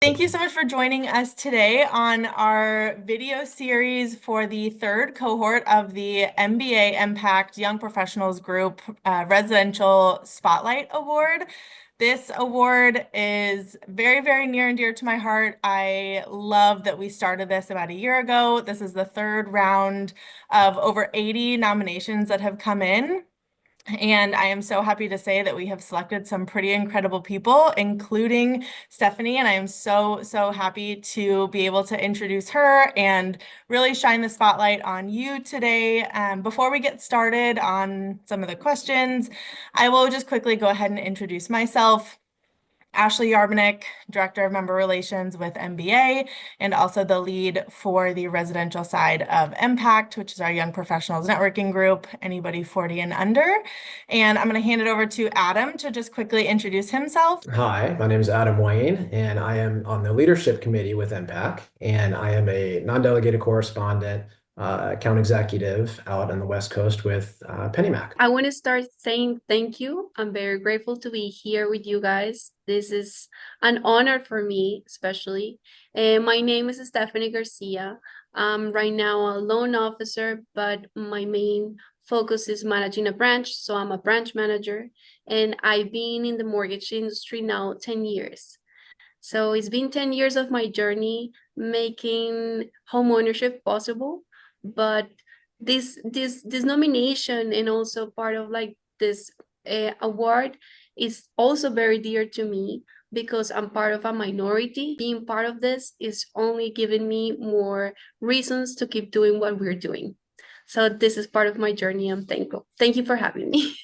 Thank you so much for joining us today on our video series for the third cohort of the MBA Impact Young Professionals Group Residential Spotlight Award. This award is very, very near and dear to my heart. I love that we started this about a year ago. This is the third round of over 80 nominations that have come in. And I am so happy to say that we have selected some pretty incredible people, including Stephanie. And I am so, so happy to be able to introduce her and really shine the spotlight on you today. Before we get started on some of the questions, I will just quickly go ahead and introduce myself. Ashley Yarbanick, Director of Member Relations with MBA, and also the lead for the residential side of Impact, which is our Young Professionals Networking Group, anybody 40 and under. And I'm going to hand it over to Adam to just quickly introduce himself. Hi, my name is Adam Wayne, and I am on the leadership committee with MPAC, and I am a non-delegated correspondent, account executive out on the West Coast with PennyMac. I want to start saying thank you. I'm very grateful to be here with you guys. This is an honor for me, especially. My name is Stephanie Garcia. I'm right now a loan officer, but my main focus is managing a branch. So I'm a branch manager, and I've been in the mortgage industry now 10 years. So it's been 10 years of my journey making homeownership possible, but this nomination and also part of like this award is also very dear to me because I'm part of a minority. Being part of this is only giving me more reasons to keep doing what we're doing. So this is part of my journey. I'm thankful. Thank you for having me.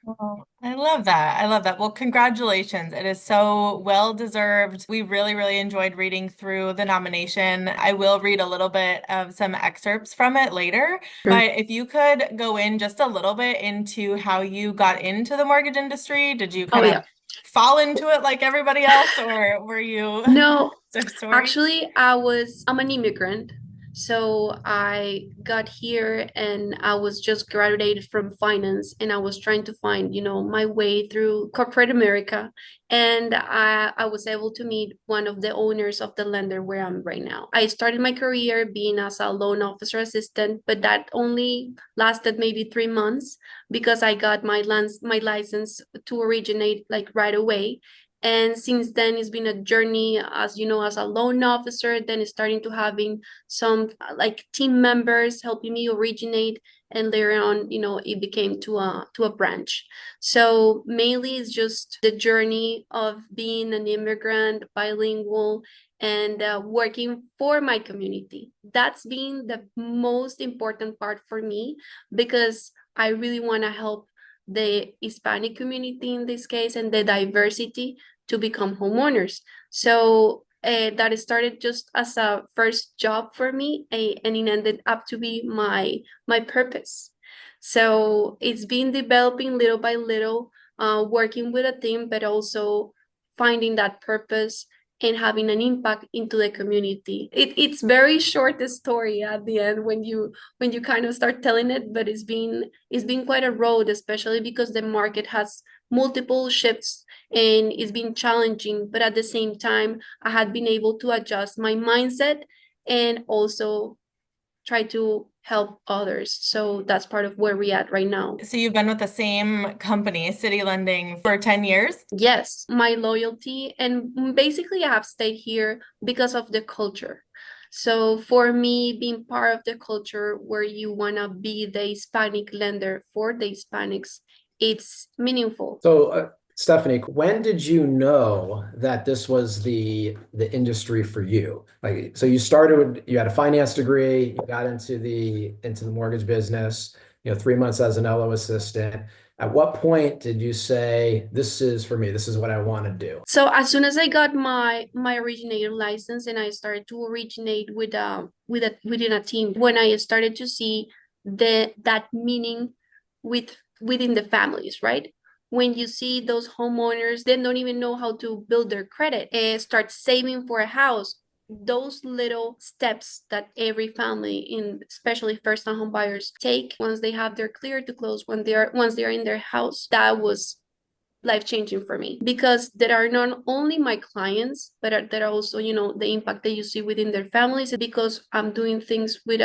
Oh, I love that. I love that. Well, congratulations. It is so well deserved. We really, really enjoyed reading through the nomination. I will read a little bit of some excerpts from it later, Sure. but if you could go in just a little bit into how you got into the mortgage industry, did you Oh kind of yeah. fall into it like everybody else, or were you No, so story? actually, I'm an immigrant. So I got here and I was just graduated from finance and I was trying to find, my way through corporate America. And I was able to meet one of the owners of the lender where I'm right now. I started my career being as a loan officer assistant, but that only lasted maybe 3 months because I got my license to originate like right away. And since then, it's been a journey as as a loan officer, then starting to having some like team members helping me originate. And later on, it became to a branch. So mainly it's just the journey of being an immigrant, bilingual, and working for my community. That's been the most important part for me because I really want to help the Hispanic community in this case and the diversity to become homeowners. So that started just as a first job for me, and it ended up to be my purpose. So it's been developing little by little, working with a team, but also finding that purpose and having an impact into the community. It's very short the story at the end when you kind of start telling it, but it's been quite a road, especially because the market has multiple shifts and it's been challenging, but at the same time I had been able to adjust my mindset and also try to help others. So that's part of where we're at right now. So you've been with the same company, City Lending, for 10 years? Yes, my loyalty, and basically I have stayed here because of the culture. So for me, being part of the culture where you want to be the Hispanic lender for the Hispanics, it's meaningful. So, Stephanie, when did you know that this was the industry for you? Like, so you had a finance degree, you got into the mortgage business, 3 months as an LO assistant. At what point did you say, this is for me, this is what I want to do? So as soon as I got my originator license and I started to originate within a team, when I started to see that meaning within the families, right? When you see those homeowners, they don't even know how to build their credit and start saving for a house. Those little steps that every family, in especially first-time home buyers, take once they have their clear to close, once they are in their house, that was life-changing for me, because there are not only my clients, but there are also, the impact that you see within their families, because I'm doing things with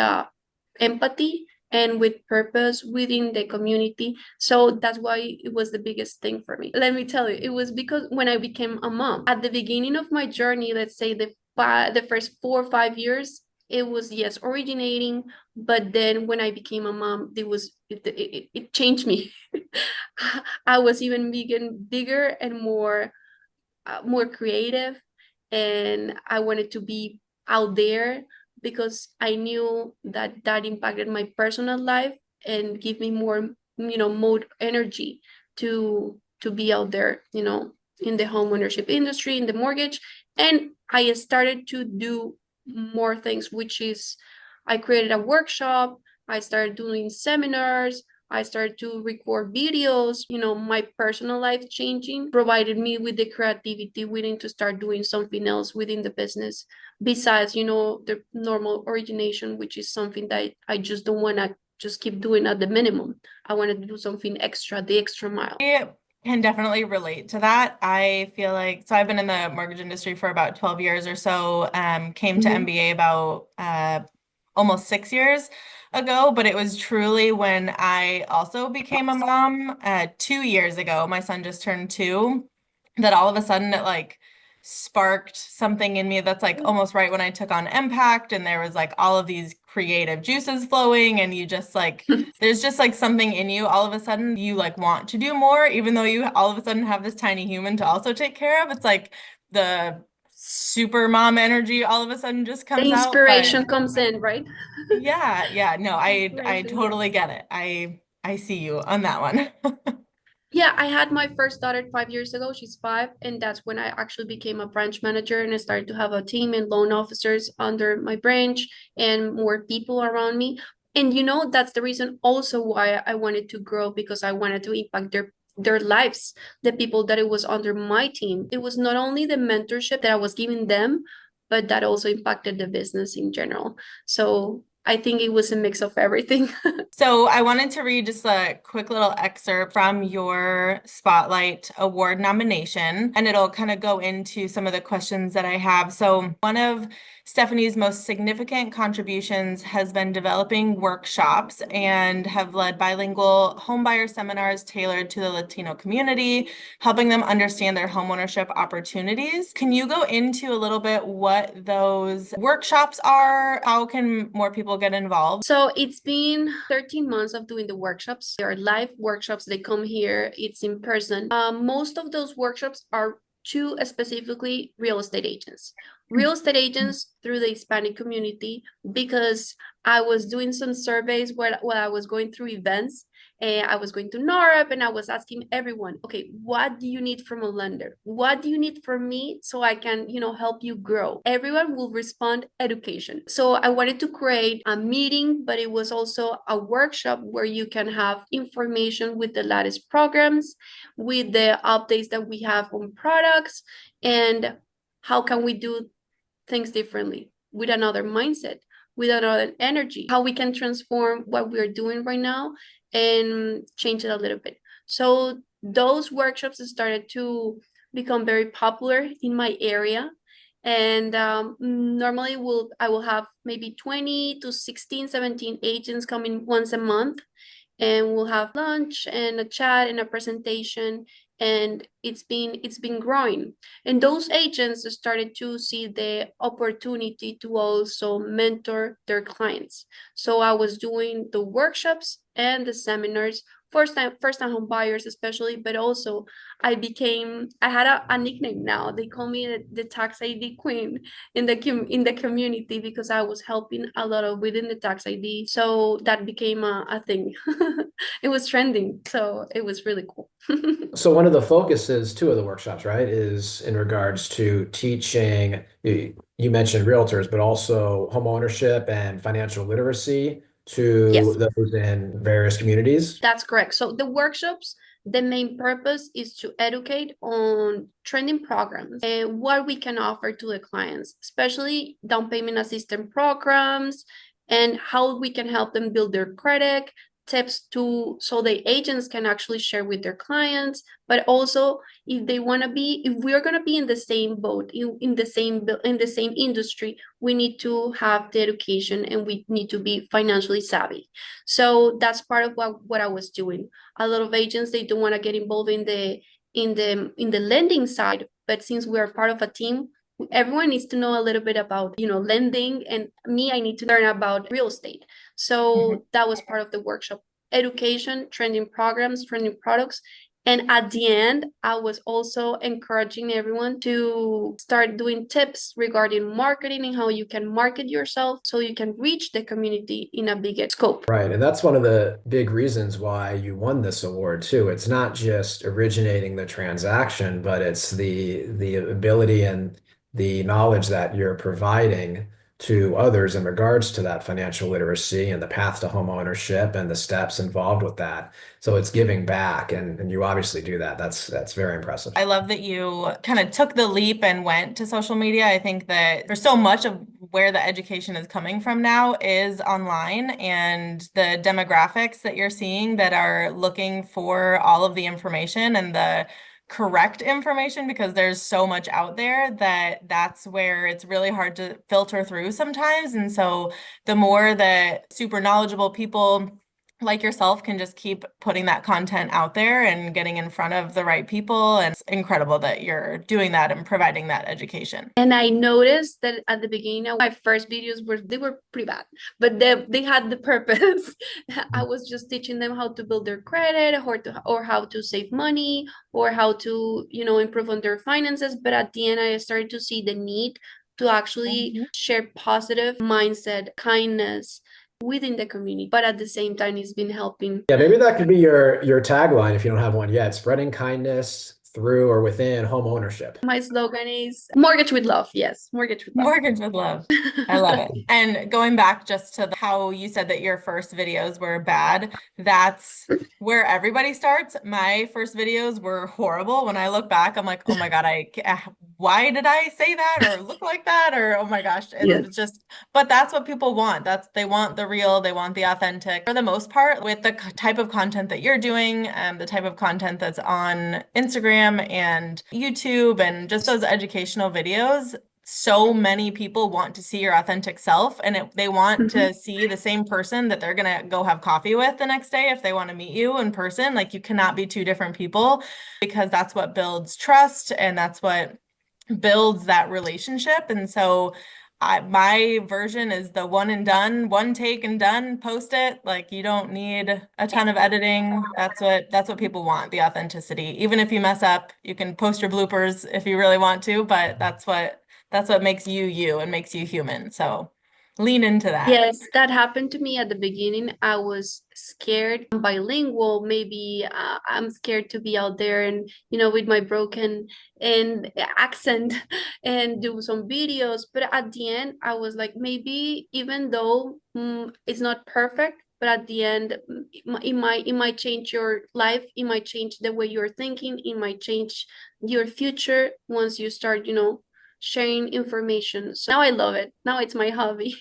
empathy and with purpose within the community. So that's why it was the biggest thing for me. Let me tell you, it was because when I became a mom, at the beginning of my journey, let's say the first 4 or 5 years, it was, yes, originating, but then when I became a mom, it changed me. I was even bigger and more creative, and I wanted to be out there because I knew that impacted my personal life and give me more, more energy to be out there, in the home ownership industry, in the mortgage. And I started to do more things, which is I created a workshop, I started doing seminars, I started to record videos. My personal life changing provided me with the creativity, willing to start doing something else within the business besides, the normal origination, which is something that I just don't want to just keep doing at the minimum. I wanted to do something extra, the extra mile. I can definitely relate to that. I feel like, so I've been in the mortgage industry for about 12 years or so, came to MBA about almost 6 years ago, but it was truly when I also became a mom 2 years ago. My son just turned 2, that all of a sudden it like sparked something in me that's like almost right when I took on Impact, and there was like all of these creative juices flowing, and you just like there's just like something in you all of a sudden you like want to do more, even though you all of a sudden have this tiny human to also take care of. It's like the super mom energy all of a sudden just The comes out. inspiration But comes in, right? yeah, no, I Inspiration. totally get it. I see you on that one. Yeah, I had my first daughter 5 years ago. She's 5, and that's when I actually became a branch manager, and I started to have a team and loan officers under my branch and more people around me. And that's the reason also why I wanted to grow, because I wanted to impact their lives, the people that it was under my team. It was not only the mentorship that I was giving them, but that also impacted the business in general. So I think it was a mix of everything. So I wanted to read just a quick little excerpt from your Spotlight Award nomination, and it'll kind of go into some of the questions that I have. So one of Stephanie's most significant contributions has been developing workshops and have led bilingual homebuyer seminars tailored to the Latino community, helping them understand their homeownership opportunities. Can you go into a little bit what those workshops are? How can more people get involved? So it's been 13 months of doing the workshops. They are live workshops. They come here. It's in person. Most of those workshops are to specifically real estate agents. Real estate agents through the Hispanic community, because I was doing some surveys while I was going through events, and I was going to NARP, and I was asking everyone, okay, what do you need from a lender? What do you need from me so I can, help you grow? Everyone will respond education. So I wanted to create a meeting, but it was also a workshop where you can have information with the latest programs, with the updates that we have on products, and how can we do things differently with another mindset, with another energy, how we can transform what we're doing right now and change it a little bit. So those workshops started to become very popular in my area. And normally I will have maybe 20 to 16, 17 agents coming once a month, and we'll have lunch and a chat and a presentation, and it's been growing. And those agents started to see the opportunity to also mentor their clients. So I was doing the workshops and the seminars, first time home buyers especially, but also I had a nickname. Now they call me the tax ID queen in the community, because I was helping a lot of within the tax ID. So that became a thing. It was trending, so it was really cool. So one of the focuses too of the workshops, right, is in regards to teaching, you mentioned realtors, but also home ownership and financial literacy to Yes, those in various communities. that's correct. So the workshops, the main purpose is to educate on trending programs and what we can offer to the clients, especially down payment assistance programs, and how we can help them build their credit, tips so the agents can actually share with their clients, but also if we are going to be in the same boat, in the same industry, we need to have the education and we need to be financially savvy. So that's part of what I was doing. A lot of agents, they don't want to get involved in the lending side, but since we are part of a team, everyone needs to know a little bit about lending, and me, I need to learn about real estate. So that was part of the workshop: education, trending programs, trending products. And at the end, I was also encouraging everyone to start doing tips regarding marketing and how you can market yourself so you can reach the community in a bigger scope. Right. And that's one of the big reasons why you won this award too. It's not just originating the transaction, but it's the ability and the knowledge that you're providing to others in regards to that financial literacy and the path to home ownership and the steps involved with that. So it's giving back, and you obviously do that. That's very impressive. I love that you kind of took the leap and went to social media. I think that for so much of where the education is coming from now is online, and the demographics that you're seeing that are looking for all of the information and the correct information, because there's so much out there that's where it's really hard to filter through sometimes. And so the more that super knowledgeable people like yourself can just keep putting that content out there and getting in front of the right people, and it's incredible that you're doing that and providing that education. And I noticed that at the beginning, my first videos were pretty bad, but they had the purpose. I was just teaching them how to build their credit, or how to save money, or how to improve on their finances. But at the end, I started to see the need to actually share positive mindset, kindness within the community, but at the same time, it's been helping. Yeah, maybe that could be your tagline if you don't have one yet: spreading kindness through or within home ownership. My slogan is mortgage with love. Yes, mortgage with love. Mortgage with love. I love it. And going back just to how you said that your first videos were bad, that's where everybody starts. My first videos were horrible. When I look back, I'm like, oh my God, why did I say that or look like that? Or, oh my gosh, it's just, but that's what people want. They want the real, they want the authentic. For the most part, with the type of content that you're doing, the type of content that's on Instagram and YouTube and just those educational videos, so many people want to see your authentic self, and they want to see the same person that they're gonna go have coffee with the next day if they want to meet you in person. Like, you cannot be two different people, because that's what builds trust and that's what builds that relationship. And so my version is the one and done, one take and done, post it. Like, you don't need a ton of editing. That's what people want, the authenticity. Even if you mess up, you can post your bloopers if you really want to, but that's what makes you and makes you human. So lean into that. Yes, that happened to me at the beginning. I was scared. I'm bilingual. Maybe I'm scared to be out there and, with my broken accent and do some videos. But at the end, I was like, maybe even though it's not perfect, but at the end, it might change your life. It might change the way you're thinking. It might change your future once you start, sharing information. So now I love it. Now it's my hobby.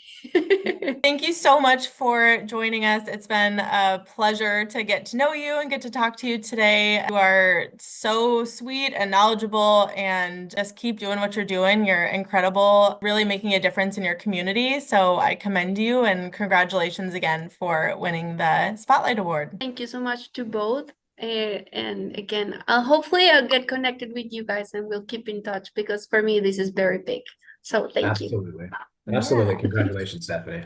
Thank you so much for joining us. It's been a pleasure to get to know you and get to talk to you today. You are so sweet and knowledgeable, and just keep doing what you're doing. You're incredible, really making a difference in your community. So I commend you, and congratulations again for winning the Spotlight Award. Thank you so much to both. And again, I'll get connected with you guys and we'll keep in touch, because for me, this is very big. So thank you. Absolutely. Absolutely. Congratulations, Stephanie.